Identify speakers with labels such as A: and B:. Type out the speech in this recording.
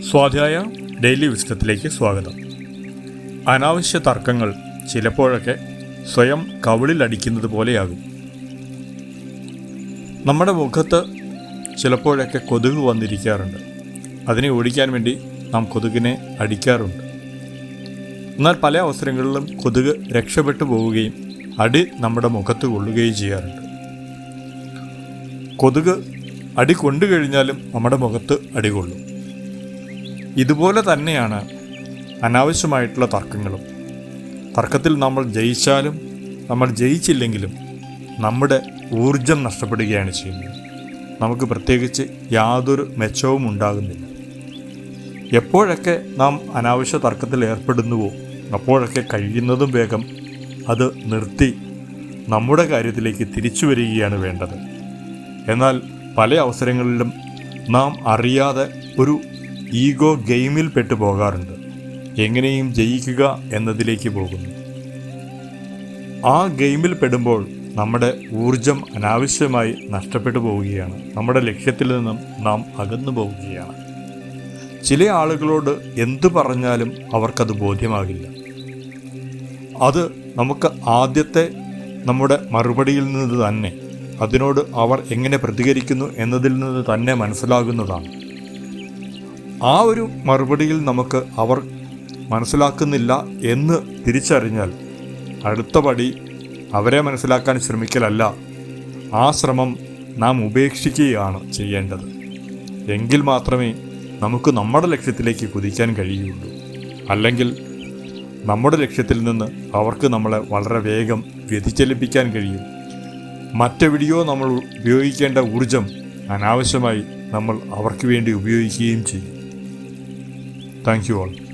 A: സ്വാധ്യായ ഡെയിലി വിസ്ഡത്തിലേക്ക് സ്വാഗതം. അനാവശ്യ തർക്കങ്ങൾ ചിലപ്പോഴൊക്കെ സ്വയം കവിളിലടിക്കുന്നത് പോലെയാകും. നമ്മുടെ മുഖത്ത് ചിലപ്പോഴൊക്കെ കൊതുക് വന്നിരിക്കാറുണ്ട്. അതിനെ ഓടിക്കാൻ വേണ്ടി നാം കൊതുകിനെ അടിക്കാറുണ്ട്. എന്നാൽ പല അവസരങ്ങളിലും കൊതുക് രക്ഷപ്പെട്ടു പോവുകയും അടി നമ്മുടെ മുഖത്ത് കൊള്ളുകയും ചെയ്യാറുണ്ട്. കൊതുക് അടി കൊണ്ടു കഴിഞ്ഞാലും നമ്മുടെ മുഖത്ത് അടി കൊള്ളും. ഇതുപോലെ തന്നെയാണ് അനാവശ്യമായിട്ടുള്ള തർക്കങ്ങളും. തർക്കത്തിൽ നമ്മൾ ജയിച്ചാലും നമ്മൾ ജയിച്ചില്ലെങ്കിലും നമ്മുടെ ഊർജം നഷ്ടപ്പെടുകയാണ് ചെയ്യുന്നത്. നമുക്ക് പ്രത്യേകിച്ച് യാതൊരു മെച്ചവും ഉണ്ടാകുന്നില്ല. എപ്പോഴൊക്കെ നാം അനാവശ്യ തർക്കത്തിൽ ഏർപ്പെടുന്നുവോ അപ്പോഴൊക്കെ കഴിയുന്നതും വേഗം അത് നിർത്തി നമ്മുടെ കാര്യത്തിലേക്ക് തിരിച്ചു വരികയാണ് വേണ്ടത്. എന്നാൽ പല അവസരങ്ങളിലും നാം അറിയാതെ ഒരു ഈഗോ ഗെയിമിൽ പെട്ടു പോകാറുണ്ട്. എങ്ങനെയും ജയിക്കുക എന്നതിലേക്ക് പോകുന്നു. ആ ഗെയിമിൽ പെടുമ്പോൾ നമ്മുടെ ഊർജം അനാവശ്യമായി നഷ്ടപ്പെട്ടു പോവുകയാണ്. നമ്മുടെ ലക്ഷ്യത്തിൽ നിന്നും നാം അകന്നു പോവുകയാണ്. ചില ആളുകളോട് എന്തു പറഞ്ഞാലും അവർക്കത് ബോധ്യമാകില്ല. അത് നമുക്ക് ആദ്യത്തെ നമ്മുടെ മറുപടിയിൽ നിന്ന് തന്നെ, അതിനോട് അവർ എങ്ങനെ പ്രതികരിക്കുന്നു എന്നതിൽ നിന്ന് തന്നെ മനസ്സിലാകുന്നതാണ്. ആ ഒരു മറുപടിയിൽ നമുക്ക് അവർ മനസ്സിലാക്കുന്നില്ല എന്ന് തിരിച്ചറിഞ്ഞാൽ അടുത്ത പടി അവരെ മനസ്സിലാക്കാൻ ശ്രമിക്കലല്ല, ആ ശ്രമം നാം ഉപേക്ഷിക്കുകയാണ് ചെയ്യേണ്ടത്. എങ്കിൽ മാത്രമേ നമുക്ക് നമ്മുടെ ലക്ഷ്യത്തിലേക്ക് കുതിക്കാൻ കഴിയുള്ളൂ. അല്ലെങ്കിൽ നമ്മുടെ ലക്ഷ്യത്തിൽ നിന്ന് അവർക്ക് നമ്മളെ വളരെ വേഗം വ്യതിചലിപ്പിക്കാൻ കഴിയും. മറ്റെവിടെയോ നമ്മൾ ഉപയോഗിക്കേണ്ട ഊർജം അനാവശ്യമായി നമ്മൾ അവർക്ക് വേണ്ടി ഉപയോഗിക്കുകയും ചെയ്യും. Thank you all.